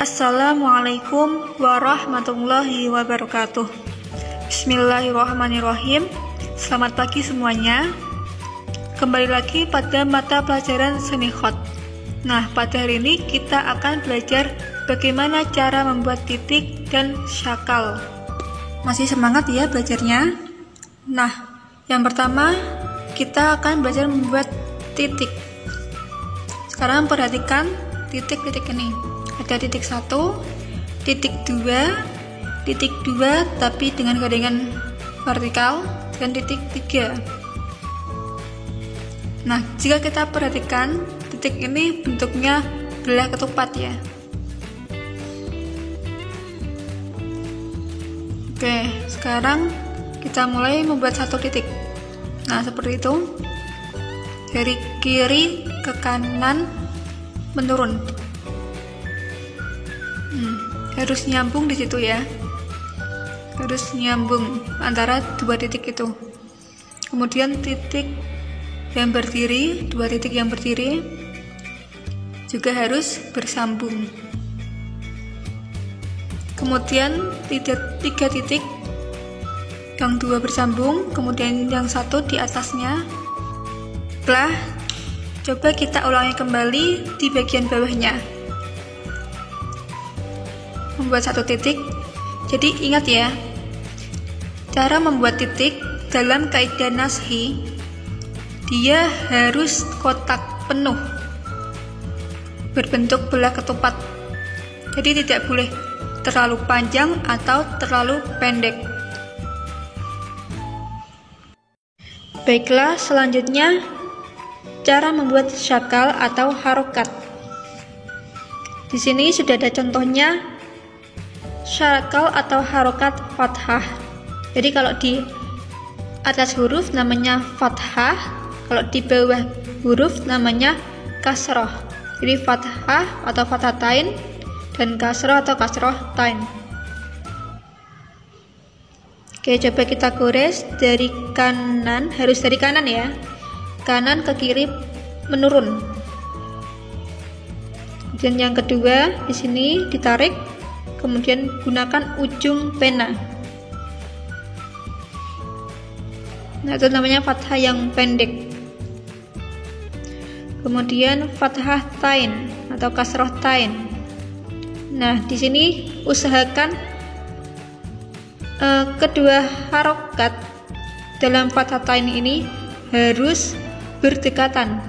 Assalamualaikum warahmatullahi wabarakatuh. Bismillahirrahmanirrahim. Selamat pagi semuanya. Kembali lagi pada mata pelajaran seni khot. Nah, pada hari ini kita akan belajar bagaimana cara membuat titik dan syakal. Masih semangat ya belajarnya? Nah, yang pertama kita akan belajar membuat titik. Sekarang perhatikan titik-titik ini. Ada titik 1, titik 2 tapi dengan garingan vertikal, dan titik 3. Nah, jika kita perhatikan titik ini bentuknya belah ketupat ya. Oke, sekarang kita mulai membuat satu titik. Nah, seperti itu. Dari kiri ke kanan menurun. Harus nyambung di situ ya. Harus nyambung antara dua titik itu. Kemudian titik yang berdiri, dua titik yang berdiri juga harus bersambung. Kemudian tiga titik yang dua bersambung, kemudian yang satu di atasnya. Setelah coba kita ulangi kembali di bagian bawahnya. Membuat satu titik. Jadi ingat ya, cara membuat titik dalam kaidah nashi, dia harus kotak penuh berbentuk belah ketupat. Jadi tidak boleh terlalu panjang atau terlalu pendek. Baiklah, selanjutnya cara membuat syakal atau harokat. Di sini sudah ada contohnya. Syakal atau harokat fathah. Jadi kalau di atas huruf namanya fathah, kalau di bawah huruf namanya kasroh. Jadi fathah atau fathatain dan kasroh atau kasrohtain. Oke, coba kita gores dari kanan, harus dari kanan ya. Kanan ke kiri menurun. Dan yang kedua di sini ditarik. Kemudian gunakan ujung pena. Nah, itu namanya fathah yang pendek. Kemudian fathah tain atau kasroh tain. Nah, di sini usahakan kedua harokat dalam fathah tain ini harus berdekatan.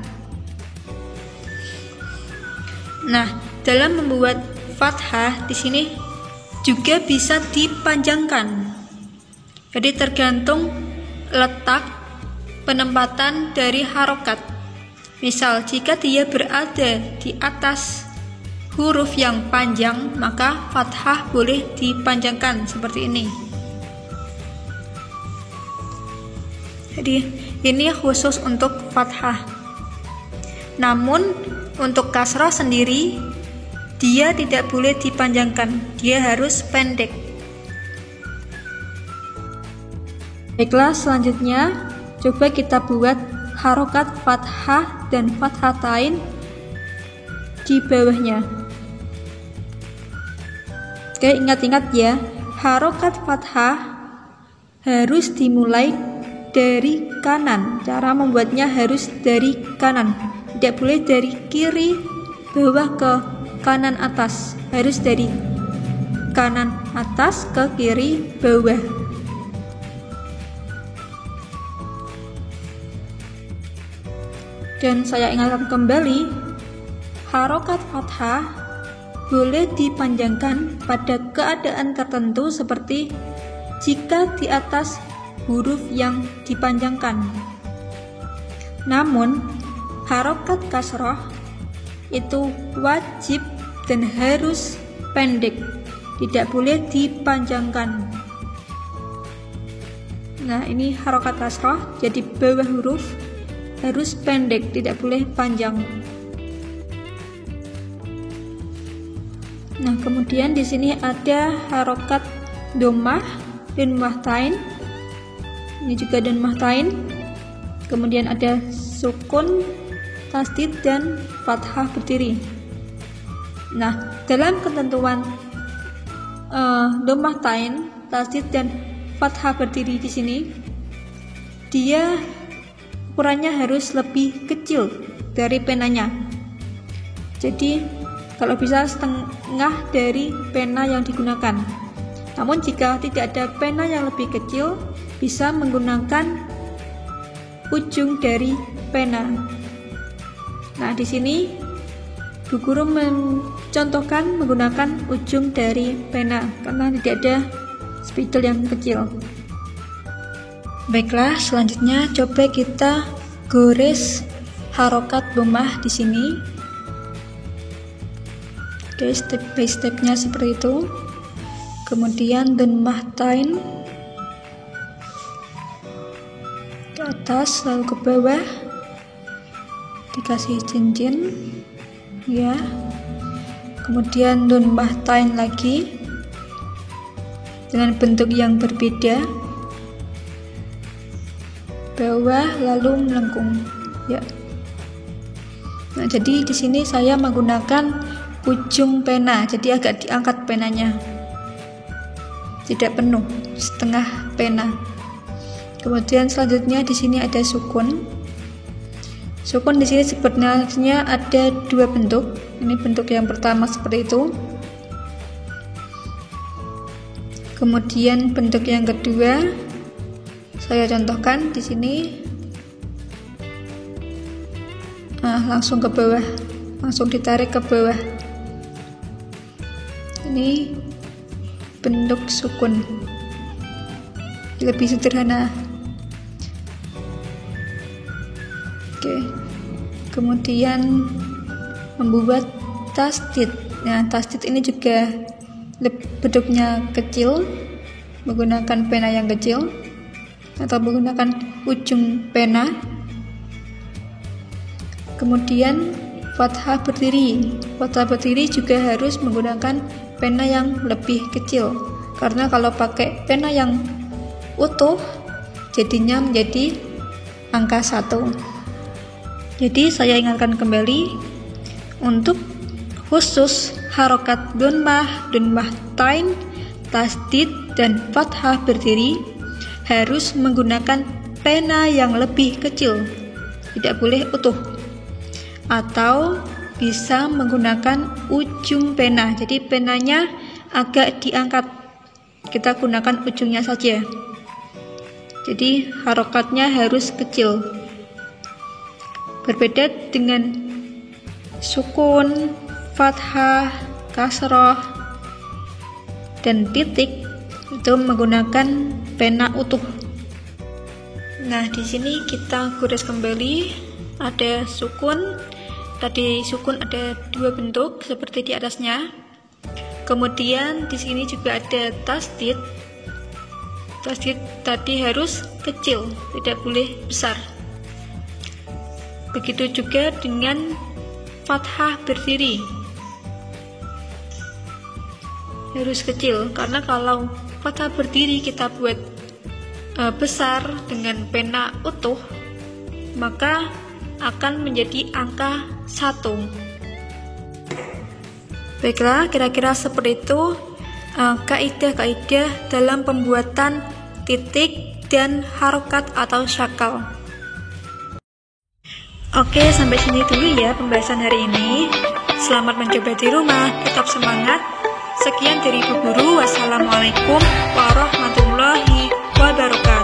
Nah, dalam membuat fathah di sini juga bisa dipanjangkan. Jadi tergantung letak penempatan dari harokat. Misal jika dia berada di atas huruf yang panjang, maka fathah boleh dipanjangkan seperti ini. Jadi ini khusus untuk fathah. Namun untuk kasrah sendiri dia tidak boleh dipanjangkan, dia harus pendek. Baiklah, selanjutnya coba kita buat harokat fathah dan fathatain di bawahnya. Oke, ingat-ingat ya, harokat fathah harus dimulai dari kanan. Cara membuatnya harus dari kanan, tidak boleh dari kiri bawah ke kanan atas, harus dari kanan atas ke kiri bawah. Dan saya ingatkan kembali, harokat fathah boleh dipanjangkan pada keadaan tertentu seperti jika di atas huruf yang dipanjangkan. Namun harokat kasroh itu wajib dan harus pendek, tidak boleh dipanjangkan. Nah, ini harokat kasroh, jadi bawah huruf harus pendek, tidak boleh panjang. Nah, kemudian di sini ada harokat domah dan mahtain. Ini juga dan mahtain. Kemudian ada sukun, tasdid dan fathah berdiri. Nah, dalam ketentuan dhammah tain, tasdid dan fathah berdiri di sini, dia ukurannya harus lebih kecil dari penanya. Jadi kalau bisa setengah dari pena yang digunakan. Namun jika tidak ada pena yang lebih kecil, bisa menggunakan ujung dari pena. Nah, di sini Bu Guru mencontohkan menggunakan ujung dari pena karena tidak ada spidol yang kecil. Baiklah, selanjutnya coba kita gores harokat dhammah di sini. Oke, step by stepnya seperti itu. Kemudian dhammah tain ke atas lalu ke bawah, dikasih cincin ya. Kemudian dhammah tain lagi dengan bentuk yang berbeda, bawah lalu melengkung ya. Nah, jadi di sini saya menggunakan ujung pena, jadi agak diangkat penanya, tidak penuh, setengah pena. Kemudian selanjutnya di sini ada sukun. Sukun di sini sebenarnya ada dua bentuk. Ini bentuk yang pertama seperti itu. Kemudian bentuk yang kedua saya contohkan di sini. Nah, langsung ke bawah, langsung ditarik ke bawah. Ini bentuk sukun, lebih sederhana. Oke, kemudian membuat tasdid. Nah, tasdid ini juga bentuknya kecil, menggunakan pena yang kecil atau menggunakan ujung pena. Kemudian fathah berdiri. Fathah berdiri juga harus menggunakan pena yang lebih kecil, karena kalau pakai pena yang utuh jadinya menjadi angka 1. Jadi saya ingatkan kembali, untuk khusus harokat dhammah, dhammah tain, tasdid dan fathah berdiri harus menggunakan pena yang lebih kecil, tidak boleh utuh, atau bisa menggunakan ujung pena. Jadi penanya agak diangkat, kita gunakan ujungnya saja. Jadi harokatnya harus kecil. Berbeda dengan sukun, fathah, kasroh, dan titik, itu menggunakan pena utuh. Nah, di sini kita gores kembali. Ada sukun. Tadi sukun ada dua bentuk seperti di atasnya. Kemudian di sini juga ada tasdid. Tasdid tadi harus kecil, tidak boleh besar. Begitu juga dengan fathah berdiri, harus kecil, karena kalau fathah berdiri kita buat besar dengan pena utuh, maka akan menjadi angka 1. Baiklah, kira-kira seperti itu kaidah-kaidah dalam pembuatan titik dan harokat atau syakal. Oke, sampai sini dulu ya pembahasan hari ini. Selamat mencoba di rumah, tetap semangat. Sekian dari Ibu Guru. Wassalamualaikum warahmatullahi wabarakatuh.